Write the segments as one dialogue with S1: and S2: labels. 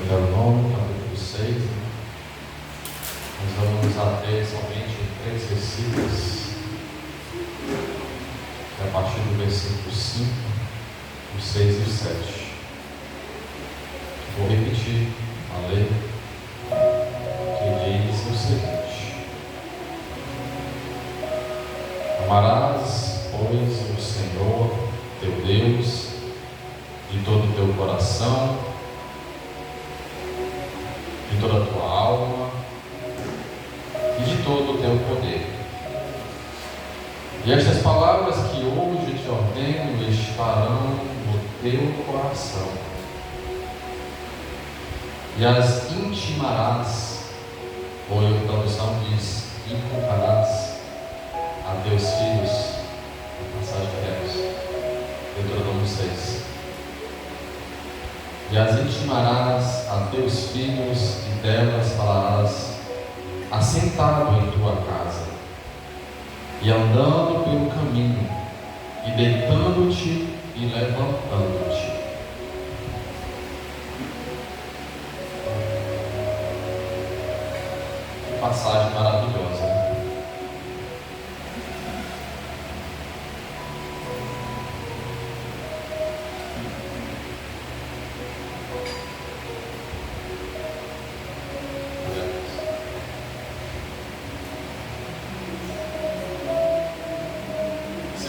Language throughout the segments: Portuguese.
S1: Deuteronômio, capítulo 6. Nós vamos nos ater somente em 3 versículos, que é a partir do versículo 5, o 6 e o 7. Vou repetir a lei, que diz o seguinte: amarás, pois, o Senhor teu Deus de todo o teu coração, de toda a tua alma e de todo o teu poder. E estas palavras que hoje te ordeno estarão no teu coração, e as intimarás, ou a tradução diz, inculcarás a teus filhos. A passagem que temos, Deuteronômio 6. E as intimarás a teus filhos, e delas falarás assentado em tua casa, e andando pelo caminho, e deitando-te e levantando-te. Que passagem maravilhosa, né?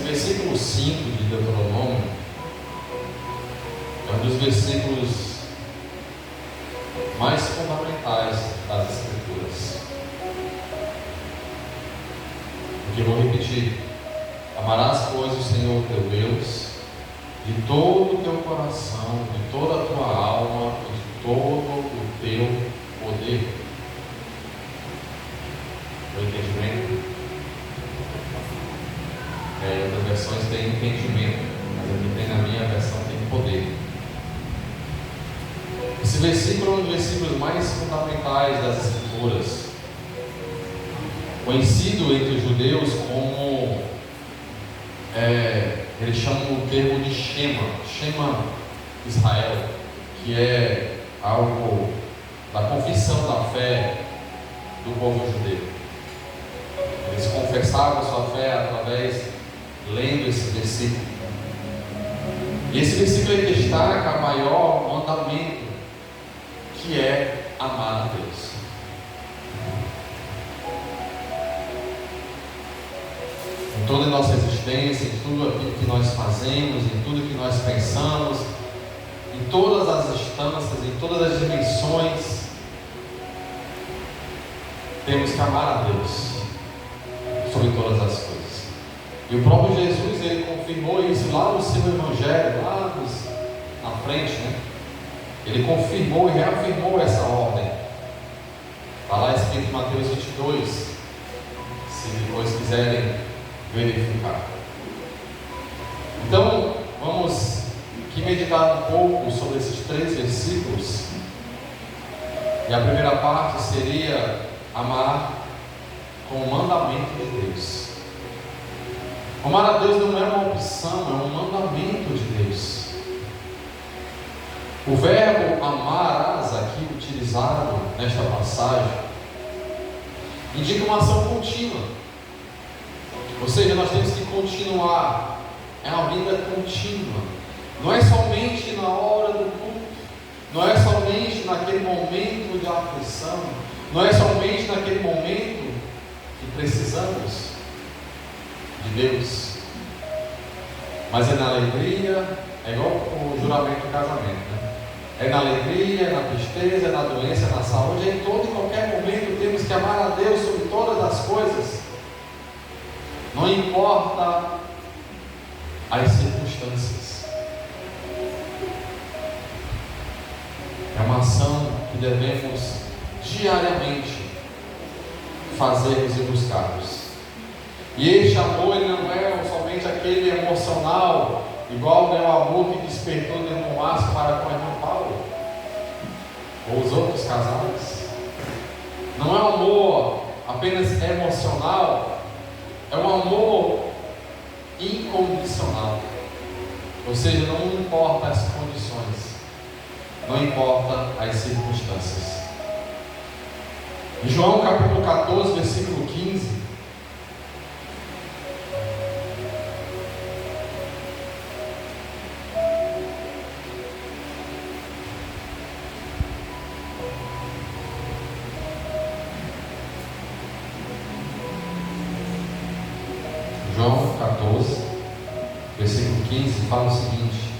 S1: Versículo 5 de Deuteronômio é um dos versículos mais fundamentais das Escrituras. Porque vou repetir: amarás, pois, o Senhor teu Deus de todo o teu coração, de toda a tua alma e de todo o teu poder. O entendimento? Outras versões têm entendimento, mas aqui tem, na minha versão, tem poder. Esse versículo é um dos versículos mais fundamentais das Escrituras, conhecido entre os judeus como, eles chamam o termo de Shema Israel, que é algo da confissão da fé do povo judeu. Eles confessavam sua fé através lendo esse versículo. E esse versículo destaca o maior mandamento, que é amar a Deus. Em toda a nossa existência, em tudo aquilo que nós fazemos, em tudo que nós pensamos, em todas as instâncias, em todas as dimensões, temos que amar a Deus sobre todas as coisas. E o próprio Jesus, ele confirmou isso lá no seu Evangelho, lá na frente, né? Ele confirmou e reafirmou essa ordem. Está lá escrito em Mateus 22, se depois quiserem verificar. Então, vamos aqui meditar um pouco sobre esses 3 versículos. E a primeira parte seria amar com o mandamento de Deus. Amar a Deus não é uma opção, é um mandamento de Deus. O verbo amarás, aqui utilizado nesta passagem, indica uma ação contínua. Ou seja, nós temos que continuar. É uma vida contínua. Não é somente na hora do culto, não é somente naquele momento de aflição, não é somente naquele momento que precisamos de Deus, mas é na alegria, é igual o juramento do casamento, né? É na alegria, é na tristeza, é na doença, é na saúde, em todo e qualquer momento temos que amar a Deus sobre todas as coisas, não importa as circunstâncias. É uma ação que devemos diariamente fazermos e buscarmos. E este amor, ele não é somente aquele emocional, igual o amor que despertou dentro do Márcio para com o irmão Paulo, ou os outros casais. Não é um amor apenas emocional, é um amor incondicional. Ou seja, não importa as condições, não importa as circunstâncias. Em João capítulo 14, versículo 15, João 14, versículo 15, fala o seguinte: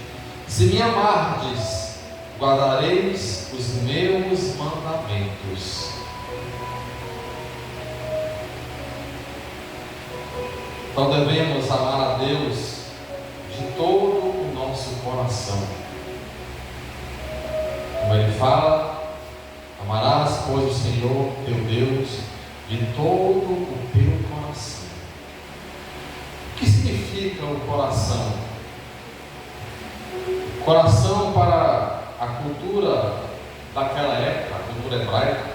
S1: se me amardes, guardareis os meus mandamentos. Então devemos amar a Deus de todo o nosso coração. Como ele fala, amarás, pois, o Senhor teu Deus de todo o teu coração. O que significa o coração? Coração, para a cultura daquela época, a cultura hebraica,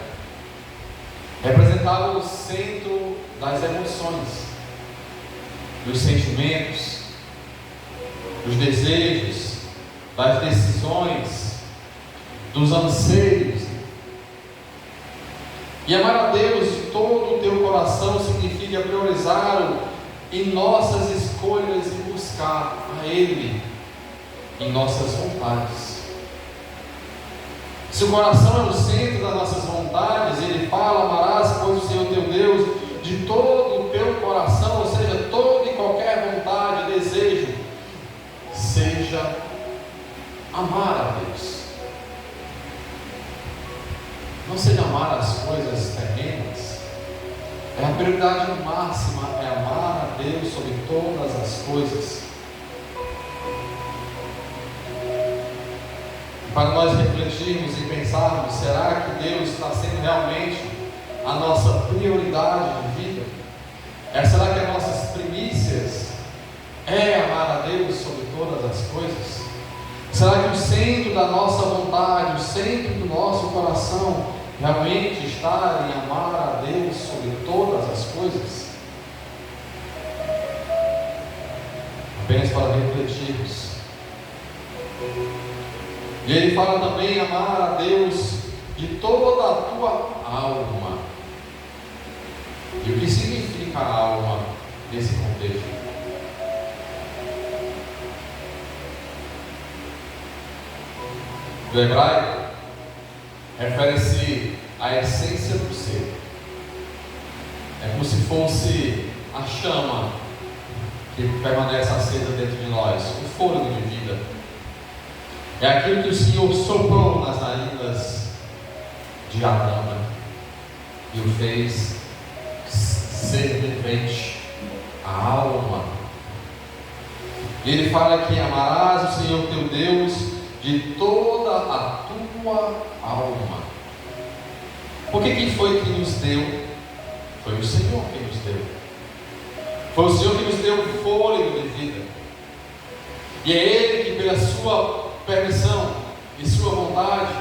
S1: representava o centro das emoções, dos sentimentos, dos desejos, das decisões, dos anseios. E amar a Deus de todo o teu coração significa priorizá-lo em nossas escolhas e buscar a Ele em nossas vontades. Se o coração é o centro das nossas vontades, ele fala: amarás, pois, o Senhor teu Deus de todo o teu coração, ou seja, toda e qualquer vontade, desejo, seja amar a Deus. Não seja amar as coisas terrenas. É a prioridade máxima, é amar a Deus sobre todas as coisas. Para nós refletirmos e pensarmos, será que Deus está sendo realmente a nossa prioridade de vida? Será que as nossas primícias é amar a Deus sobre todas as coisas? Será que o centro da nossa vontade, o centro do nosso coração realmente está em amar a Deus sobre todas as coisas? Apenas para refletirmos. E ele fala também: amar a Deus de toda a tua alma. E o que significa alma nesse contexto? Do hebraico, refere-se à essência do ser. É como se fosse a chama que permanece acesa dentro de nós, o fôlego de vida. É aquilo que o Senhor soprou nas narinas de Adão e o fez ser vivente, a alma. E ele fala que amarás o Senhor teu Deus de toda a tua alma. Porque quem foi que nos deu? Foi o Senhor que nos deu. Foi o Senhor que nos deu o fôlego de vida. E é Ele que, pela sua permissão e sua vontade,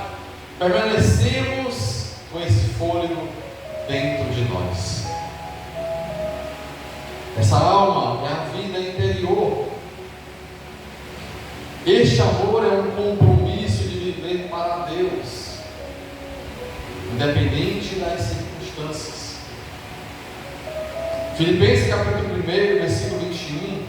S1: permanecemos com esse fôlego dentro de nós. Essa alma é a vida interior. Este amor é um compromisso de viver para Deus, independente das circunstâncias. Filipenses capítulo 1, versículo 21.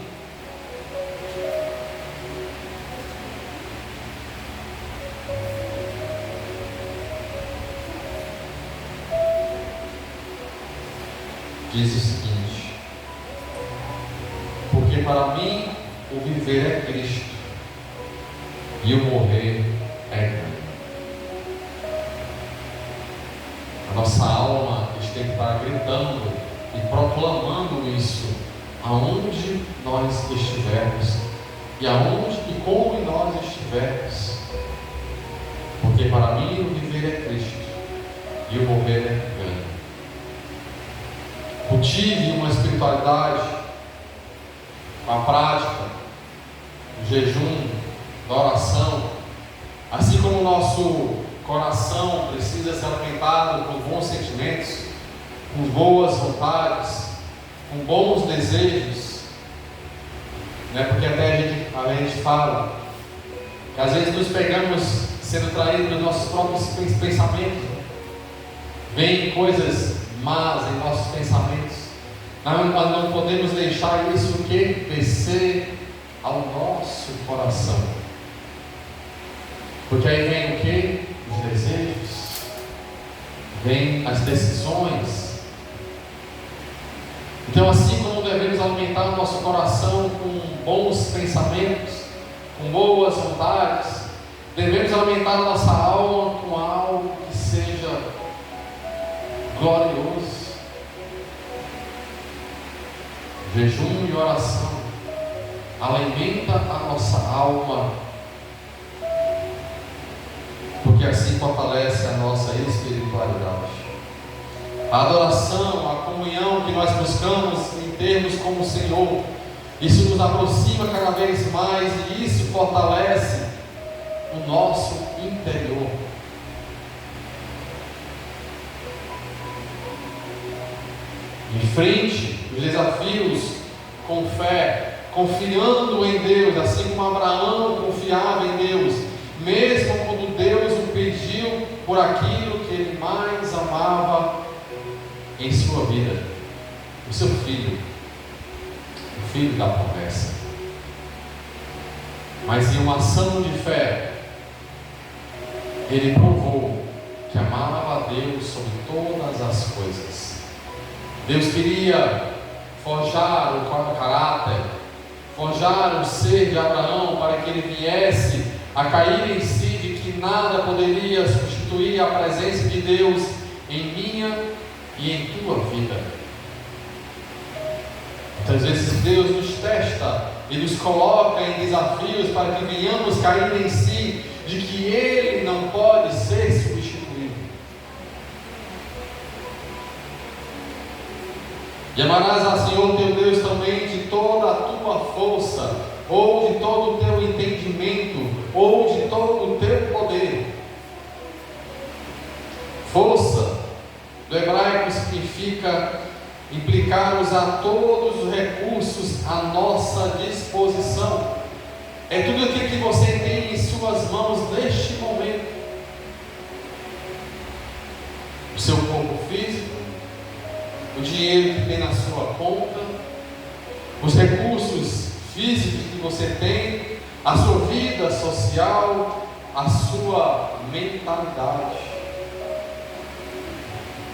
S1: Diz o seguinte: porque para mim o viver é Cristo e o morrer é ganho. A nossa alma tem que estar gritando e proclamando isso aonde nós estivermos e aonde e como nós estivermos. Porque para mim o viver é Cristo e o morrer é ganho. Cultive uma espiritualidade, uma prática, o jejum, da oração, assim como o nosso coração precisa ser alimentado com bons sentimentos, com boas vontades, com bons desejos, né? Porque até a gente fala que às vezes nos pegamos sendo traído dos nossos próprios pensamentos. Vem coisas más em nossos pensamentos. Nós não podemos deixar isso descer ao nosso coração. Porque aí vem o que? Os desejos. Vem as decisões. Então, assim como devemos alimentar o nosso coração com bons pensamentos, com boas vontades, devemos alimentar a nossa alma com algo que seja glorioso. Jejum e oração alimenta a nossa alma, porque assim fortalece a nossa espiritualidade. A adoração, a comunhão que nós buscamos em termos como o Senhor, isso nos aproxima cada vez mais e isso fortalece o nosso interior. Enfrente os desafios com fé, confiando em Deus, assim como Abraão confiava em Deus, mesmo quando Deus o pediu por aquilo que ele mais amava em sua vida, o seu filho, o filho da promessa. Mas em uma ação de fé, ele provou que amava a Deus sobre todas as coisas. Deus queria forjar o caráter, forjar o ser de Abraão, para que ele viesse a cair em si de que nada poderia substituir a presença de Deus em minha e em tua vida. Muitas vezes Deus nos testa e nos coloca em desafios para que venhamos cair em si de que Ele não pode ser substituído. E amarás ao Senhor teu Deus também de toda a tua força, ou de todo o teu entendimento, ou de todo o teu poder. Força do hebraico significa implicar usar todos os recursos à nossa disposição. É tudo aquilo que você tem em suas mãos neste momento. O seu corpo físico, o dinheiro que tem na sua conta, os recursos físicos que você tem, a sua vida social, a sua mentalidade.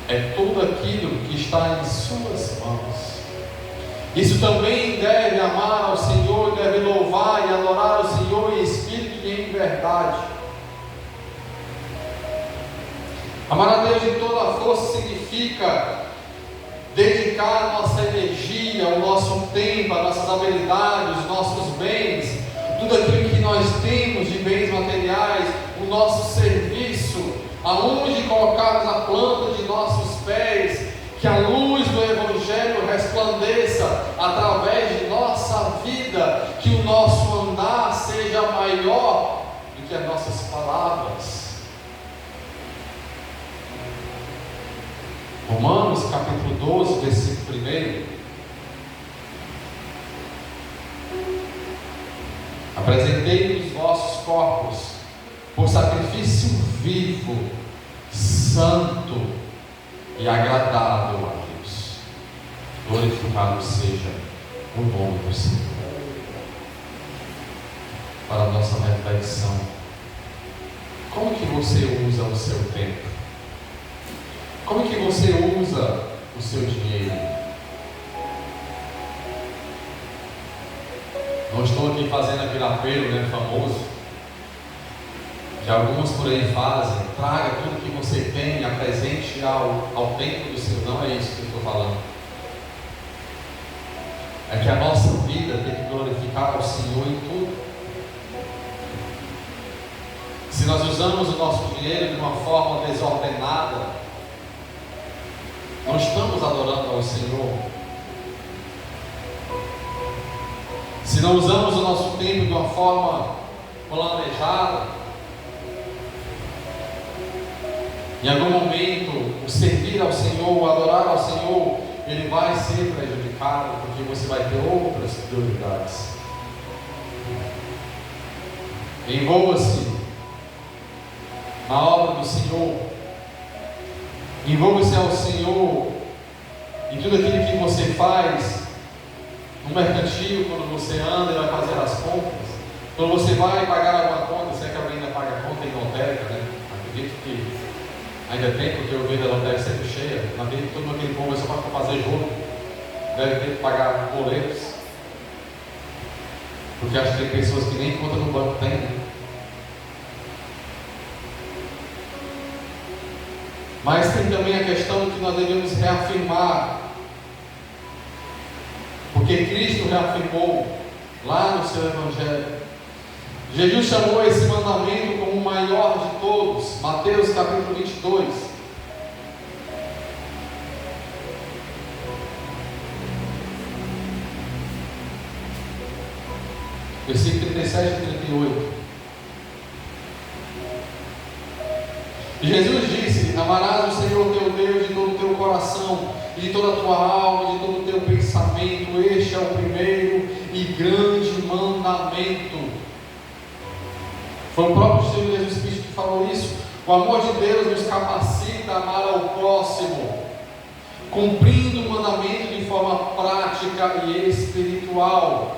S1: É tudo aquilo que está em suas mãos. Isso também deve amar ao Senhor, deve louvar e adorar ao Senhor em espírito e em verdade. Amar a Deus de toda a força significa dedicar a nossa energia, o nosso tempo, as nossas habilidades, os nossos bens, tudo aquilo que nós temos de bens materiais, o nosso serviço, aonde colocarmos a planta de nossos pés, que a luz do Evangelho resplandeça através de nossa vida, que o nosso andar seja maior do que as nossas palavras. Romanos capítulo 12, versículo 1. Apresentei os vossos corpos por sacrifício vivo, santo e agradável a Deus. Glorificado seja o nome do Senhor. Para a nossa reflexão, como que você usa o seu tempo? Como que você usa o seu dinheiro? Não estou aqui fazendo aquele apelo, famoso, que alguns por aí fazem: traga tudo que você tem e apresente ao templo do Senhor. Não é isso que eu estou falando. É que a nossa vida tem que glorificar ao Senhor em tudo. Se nós usamos o nosso dinheiro de uma forma desordenada, não estamos adorando ao Senhor. Se não usamos o nosso tempo de uma forma planejada, em algum momento o servir ao Senhor, o adorar ao Senhor, ele vai ser prejudicado, porque você vai ter outras prioridades. Envolva-se na obra do Senhor. Envolva-se ao Senhor em tudo aquilo que você faz no mercantil, quando você anda e vai fazer as contas, quando você vai pagar alguma conta, se é que alguém ainda paga conta em lotérica, né? Acredito que ainda tem, porque eu vejo a lotérica sempre cheia. Na vida de todo aquele povo é só para fazer jogo, deve ter que pagar boletos, porque acho que tem pessoas que nem conta no banco tem, né? Mas tem também a questão que nós devemos reafirmar, porque Cristo reafirmou lá no seu Evangelho. Jesus chamou esse mandamento como o maior de todos. Mateus capítulo 22. Versículo 37 e 38. Jesus disse: amarás o Senhor teu Deus de todo o teu coração, de toda a tua alma, de todo o teu pensamento. Este é o primeiro e grande mandamento. Foi o próprio Senhor Jesus Cristo que falou isso. O amor de Deus nos capacita a amar ao próximo, cumprindo o mandamento de forma prática e espiritual.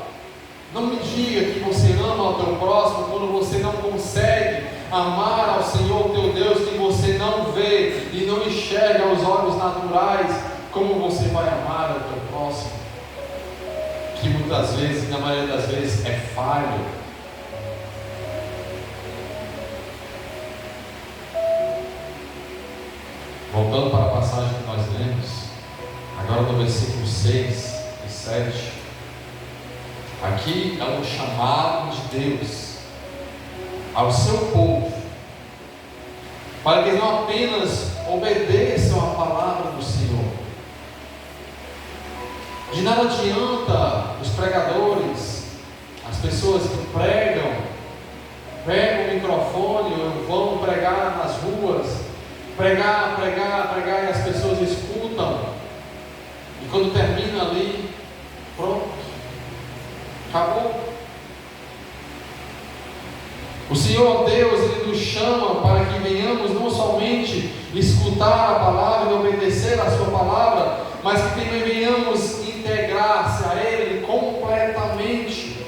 S1: Não me diga que você ama ao teu próximo quando você não consegue amar ao Senhor teu Deus, que você não vê e não enxerga aos olhos naturais. Como você vai amar ao teu próximo, que muitas vezes, na maioria das vezes, é falho? Voltando para a passagem que nós lemos, agora no versículo 6 e 7, aqui é um chamado de Deus ao seu povo, para que não apenas obedeçam a palavra do Senhor. De nada adianta os pregadores, as pessoas que pregam, pegam o microfone ou vão pregar nas ruas, pregar, e as pessoas escutam, e quando termina ali, pronto, acabou. O Senhor Deus, Ele nos chama para que venhamos não somente escutar a palavra e obedecer a sua palavra, mas que também venhamos integrar-se a Ele completamente,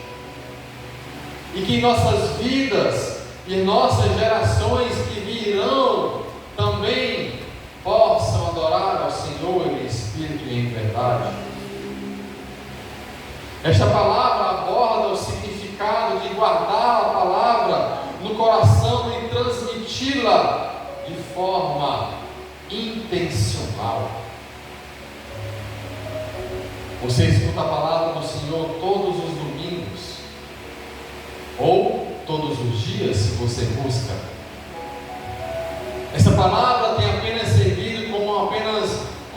S1: e que nossas vidas e nossas gerações que virão também possam adorar ao Senhor em espírito e em verdade. Esta palavra aborda o significado de guardar a palavra no coração e transmiti-la de forma intencional. Você escuta a palavra do Senhor todos os domingos, ou todos os dias, se você busca. Essa palavra tem apenas servido como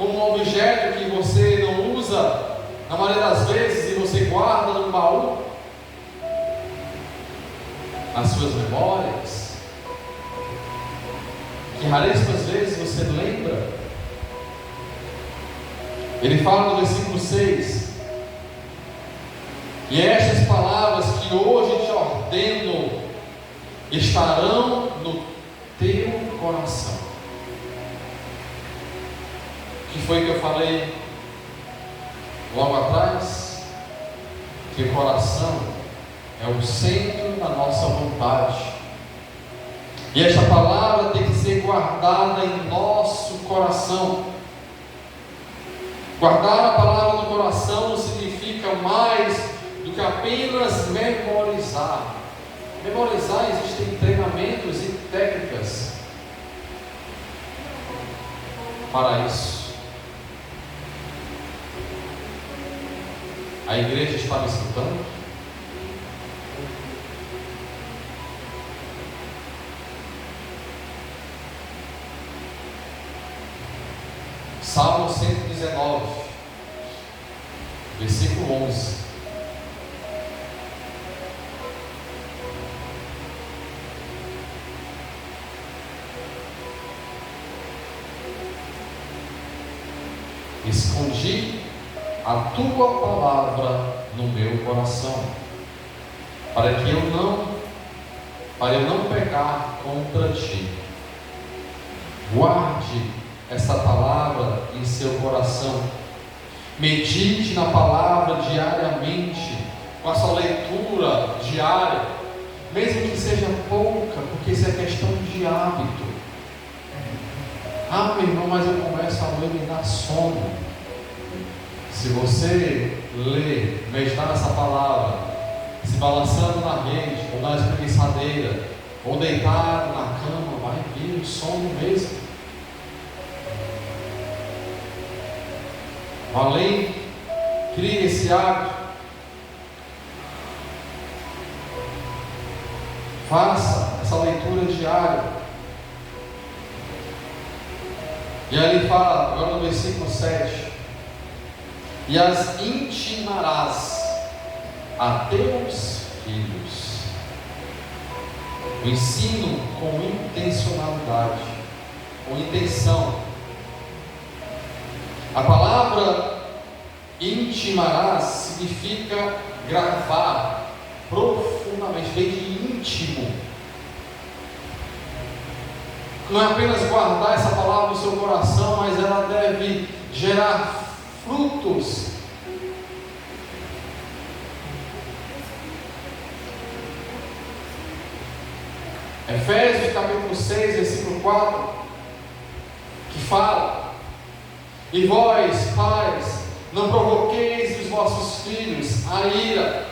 S1: um objeto que você não usa na maioria das vezes e você guarda no baú, nas suas memórias, que raríssimas vezes você lembra. Ele fala no versículo 6: e estas palavras que hoje te ordeno estarão no teu coração. Que foi que eu falei logo atrás? Que o coração é o centro da nossa vontade, e esta palavra tem que ser guardada em nosso coração. Guardar a palavra no coração não significa mais do que apenas memorizar. Memorizar, existem treinamentos e técnicas para isso. A igreja estava escutando? Salmo 119, versículo 11. Escondi a tua palavra no meu coração, para eu não pecar contra ti. Guarde essa palavra em seu coração. Medite na palavra diariamente, com a sua leitura diária, mesmo que seja pouca, porque isso é questão de hábito. Ah, meu irmão, mas eu começo a ler e me dá sono. Se você ler, meditar nessa palavra, se balançando na rede, ou na espreguiçadeira, ou deitado na cama, vai vir o sono mesmo. Além, crie esse hábito. Faça essa leitura diária. E aí ele fala, agora no versículo 7: e as intimarás a teus filhos. O ensino com intencionalidade, com intenção. A palavra intimarás significa gravar profundamente, vem de íntimo. Não é apenas guardar essa palavra no seu coração, mas ela deve gerar frutos. Efésios capítulo 6, versículo 4, que fala: e vós, pais, não provoqueis os vossos filhos a ira,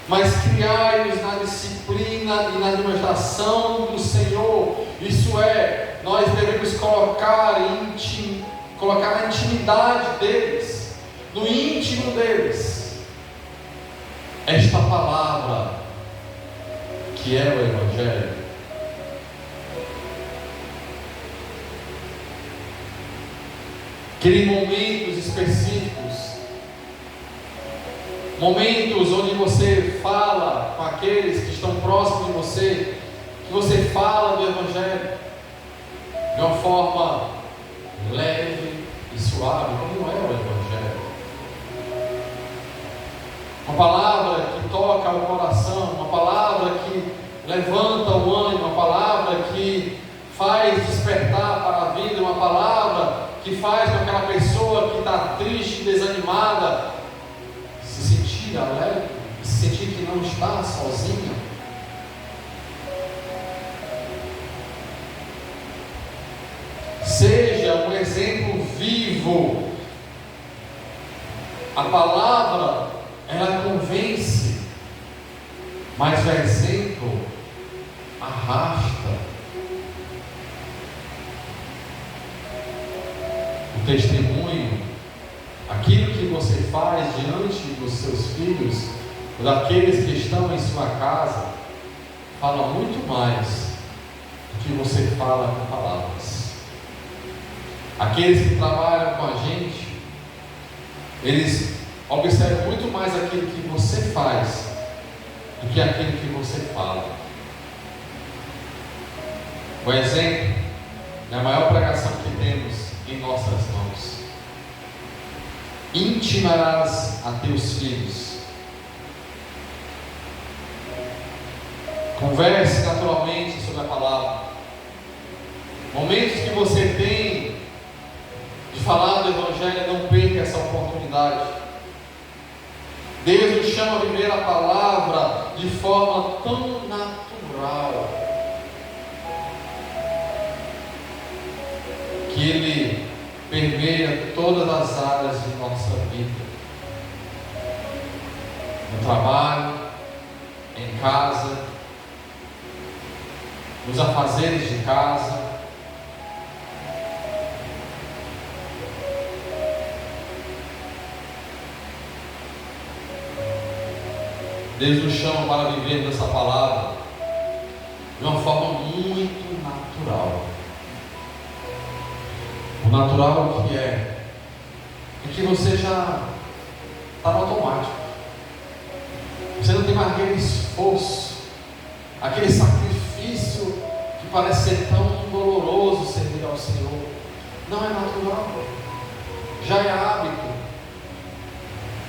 S1: mas criai-os na disciplina e na demonstração do Senhor. Isso é, nós devemos colocar na intimidade deles, no íntimo deles, esta palavra que é o Evangelho. Crie momentos específicos, momentos onde você fala com aqueles que estão próximos de você, que você fala do Evangelho de uma forma leve e suave, como é o Evangelho. Uma palavra que toca o coração, uma palavra que levanta o ânimo, uma palavra que faz despertar para a vida, uma palavra que faz com aquela pessoa que está triste, desanimada, se sentir alegre, se sentir que não está sozinha. Seja um exemplo vivo. A palavra, ela convence, mas o exemplo arrasta. O testemunho, aquilo que você faz diante dos seus filhos, ou daqueles que estão em sua casa, fala muito mais do que você fala com palavras. Aqueles que trabalham com a gente, eles observam muito mais aquilo que você faz do que aquilo que você fala. O exemplo é a maior pregação que temos em nossas mãos. Intimarás a teus filhos. Converse naturalmente sobre a palavra. Momentos que você tem de falar do Evangelho, não perca essa oportunidade. Deus nos chama a viver a palavra de forma tão natural que Ele permeia todas as áreas de nossa vida, no trabalho, em casa, nos afazeres de casa. Deus nos chama para viver dessa palavra de uma forma muito natural. O natural que é que você já está no automático. Você não tem mais aquele esforço, aquele sacrifício que parece ser tão doloroso servir ao Senhor. Não é natural, já é hábito,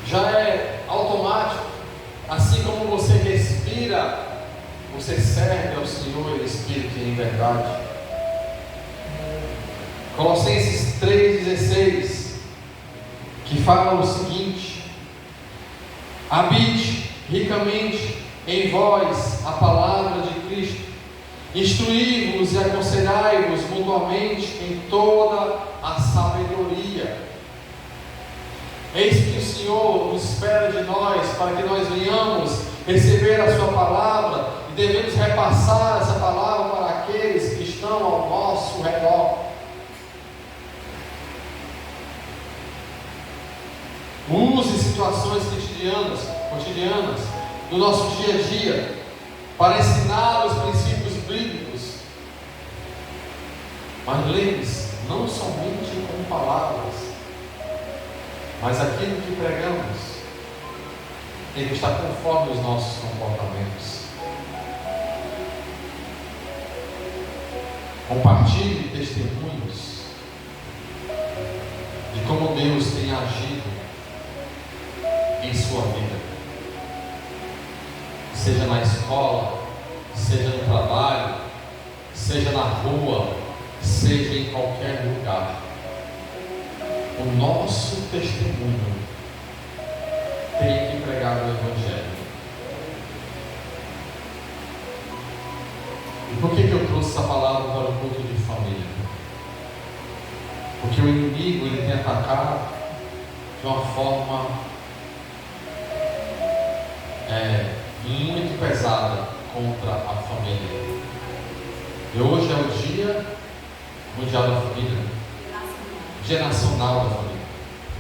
S1: já é automático. Assim como você respira, você serve ao Senhor em espírito e em verdade. Colossenses 3,16, que fala o seguinte: habite ricamente em vós a palavra de Cristo, instruí-vos e aconselhai-vos mutuamente em toda a sabedoria. Eis que o Senhor nos espera de nós, para que nós venhamos receber a sua palavra, e devemos repassar essa palavra para aqueles que estão ao nosso redor. Use situações cotidianas do nosso dia a dia para ensinar os princípios bíblicos. Mas lembre-se, não somente com palavras, mas aquilo que pregamos tem que estar conforme os nossos comportamentos. Compartilhe testemunhos de como Deus tem agido em sua vida, seja na escola, seja no trabalho, seja na rua, seja em qualquer lugar. O nosso testemunho tem que pregar o Evangelho. E por que eu trouxe essa palavra para o culto de família? Porque o inimigo ele tem atacado de uma forma muito pesada contra a família. E hoje é o Dia Mundial da Família, Dia Nacional da Família,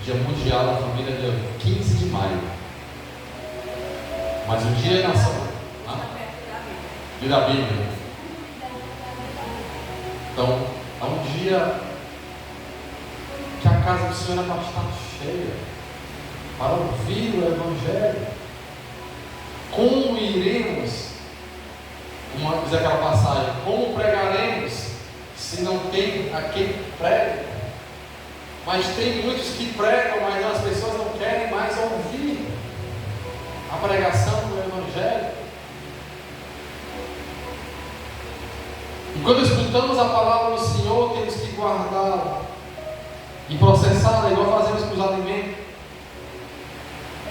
S1: Dia Mundial da Família é dia 15 de maio. Mas o Dia Nacional, Dia da Bíblia. Então, é um dia que a casa do Senhor vai estar cheia para ouvir o Evangelho. Como iremos, como diz aquela passagem, como pregaremos se não tem a quem pregue? Mas tem muitos que pregam, mas as pessoas não querem mais ouvir a pregação do Evangelho. E quando escutamos a palavra do Senhor, temos que guardá-la e processá-la, igual fazemos com os alimentos.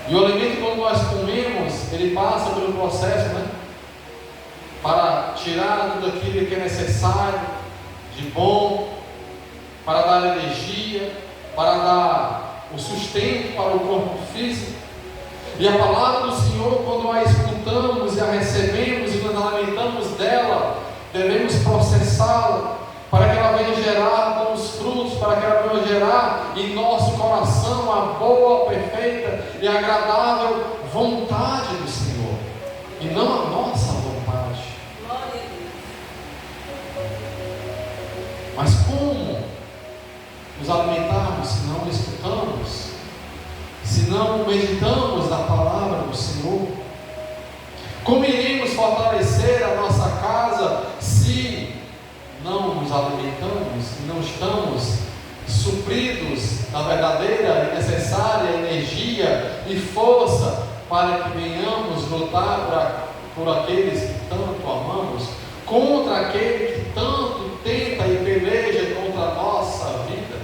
S1: E o alimento, quando nós comemos, ele passa pelo processo, para tirar tudo aquilo que é necessário de bom, para dar energia, para dar o sustento para o corpo físico. E a palavra do Senhor, quando a escutamos e a recebemos e nos alimentamos dela, devemos processá-la, para que ela venha gerar bons frutos, para que ela venha gerar em nosso coração a boa, perfeita e agradável vontade do Senhor, e não a nossa vontade.
S2: Glória a Deus.
S1: Mas como nos alimentarmos se não escutamos, se não meditamos na palavra do Senhor? Como iremos fortalecer a nossa casa se não nos alimentamos e não estamos supridos da verdadeira e necessária energia e força para que venhamos lutar por aqueles que tanto amamos, contra aquele que tanto tenta e peleja contra a nossa vida?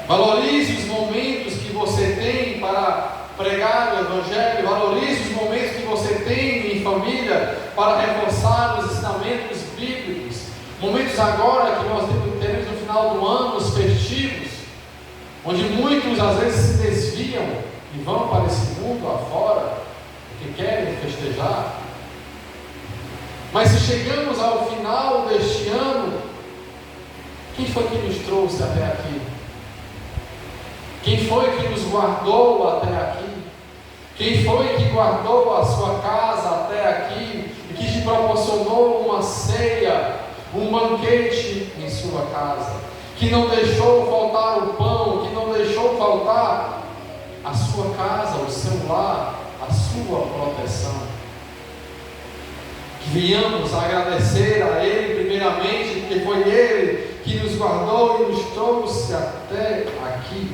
S1: Valorize os momentos que você tem para pregar o Evangelho, valorize os momentos que você tem em família para reforçar os ensinamentos bíblicos. Momentos agora que nós teremos no final do ano, os festivos, onde muitos às vezes se desviam e vão para esse mundo afora, porque querem festejar. Mas se chegamos ao final deste ano, quem foi que nos trouxe até aqui? Quem foi que nos guardou até aqui? Quem foi que guardou a sua casa até aqui e que te proporcionou uma ceia, um banquete em sua casa? Que não deixou faltar o pão, que não deixou faltar a sua casa, o seu lar, a sua proteção. Que venhamos agradecer a Ele primeiramente, porque foi Ele que nos guardou e nos trouxe até aqui.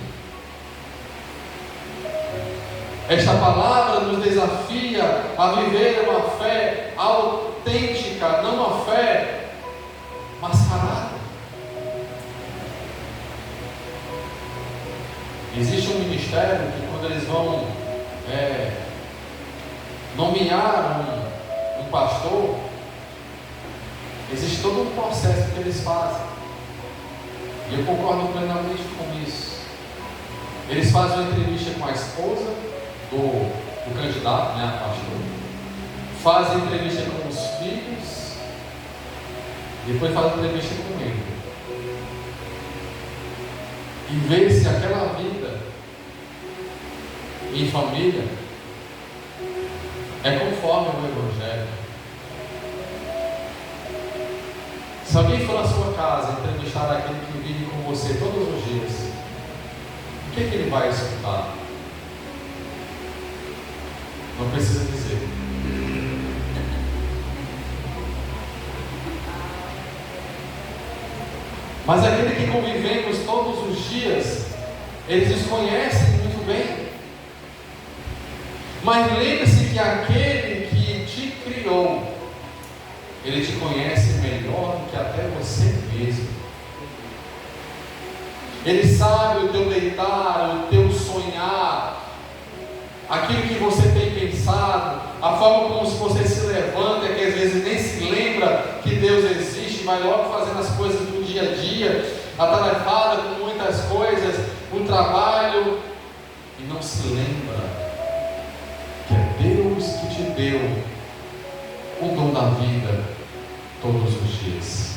S1: Esta palavra nos desafia a viver uma fé autêntica, não uma fé Existe um ministério que quando eles vão nomear um pastor, existe todo um processo que eles fazem. E eu concordo plenamente com isso. Eles fazem uma entrevista com a esposa do candidato, né, a pastor. Fazem entrevista com os filhos. Depois fazem entrevista com ele. E ver se aquela vida em família é conforme o Evangelho. Se alguém for na sua casa entrevistar aquele que vive com você todos os dias, o que ele vai escutar? Não precisa dizer. Mas aquele que convivemos todos os dias, eles nos conhecem muito bem. Mas lembre-se que aquele que te criou, ele te conhece melhor do que até você mesmo. Ele sabe o teu deitar, o teu sonhar, aquilo que você tem pensado, a forma como você se levanta, que às vezes nem se lembra que Deus existe, vai logo fazendo as coisas do dia a dia, atarefada com muitas coisas, um trabalho, e não se lembra que é Deus que te deu o dom da vida todos os dias.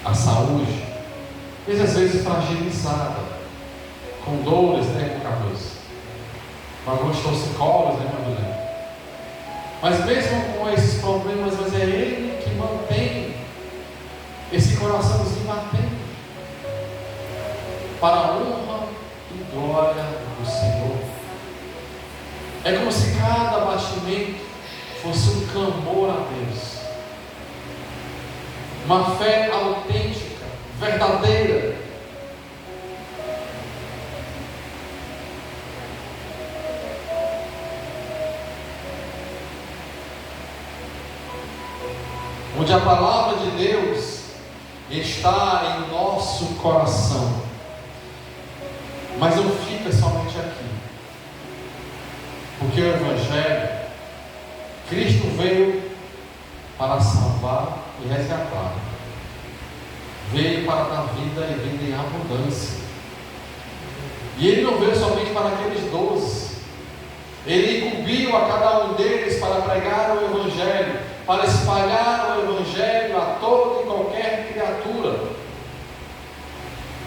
S1: A saúde, às vezes fragilizada, com dores, né, com cabeça. Alguns torcicolos, né, Madalena? Mas mesmo com esses problemas, mas é Ele que mantém esse coraçãozinho batendo para a honra e glória do Senhor. É como se cada batimento fosse um clamor a Deus, uma fé autêntica, verdadeira. Onde a palavra de Deus está em nosso coração, mas não fica somente aqui, porque o Evangelho, Cristo veio para salvar e resgatar, veio para dar vida e vida em abundância. E Ele não veio somente para aqueles 12, Ele incumbiu a cada um deles para pregar o Evangelho, para espalhar o Evangelho a toda e qualquer criatura.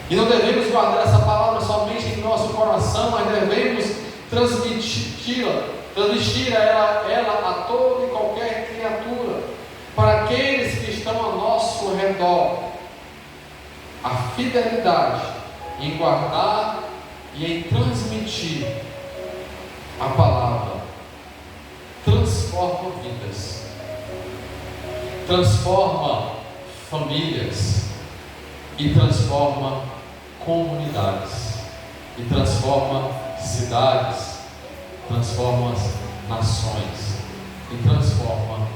S1: E não devemos guardar essa palavra somente em nosso coração, mas devemos transmitir ela a toda e qualquer criatura, para aqueles que estão ao nosso redor. A fidelidade em guardar e em transmitir a palavra transforma vidas, transforma famílias e transforma comunidades e transforma cidades, transforma nações e transforma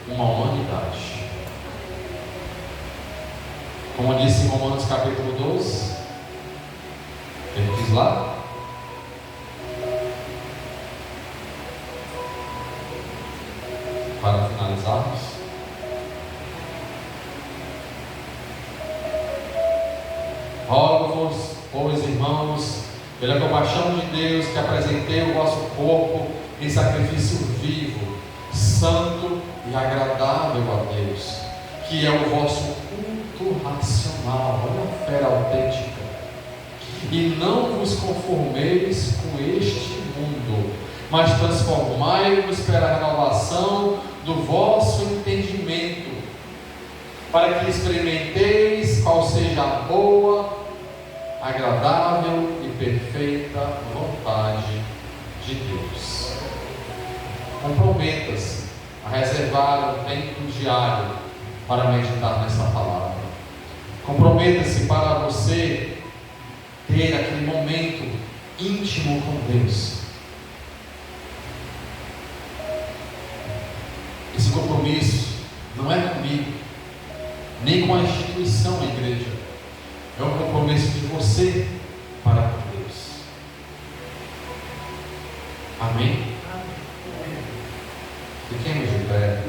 S1: uma humanidade. Como disse em Romanos capítulo 12, ele diz lá, para finalizarmos, rogo-vos, pois irmãos, pela compaixão de Deus, que apresentei o vosso corpo em sacrifício vivo, santo e agradável a Deus, que é o vosso culto racional. Olha a fé autêntica. E não vos conformeis com este mundo, mas transformai-vos pela renovação do vosso entendimento, para que experimenteis qual seja a boa, agradável e perfeita vontade de Deus. Comprometa-se a reservar um tempo diário para meditar nessa palavra. Comprometa-se para você ter aquele momento íntimo com Deus. Esse compromisso não é comigo, nem com a instituição, a igreja. É um compromisso de você para com Amém? Fiquemos de pé.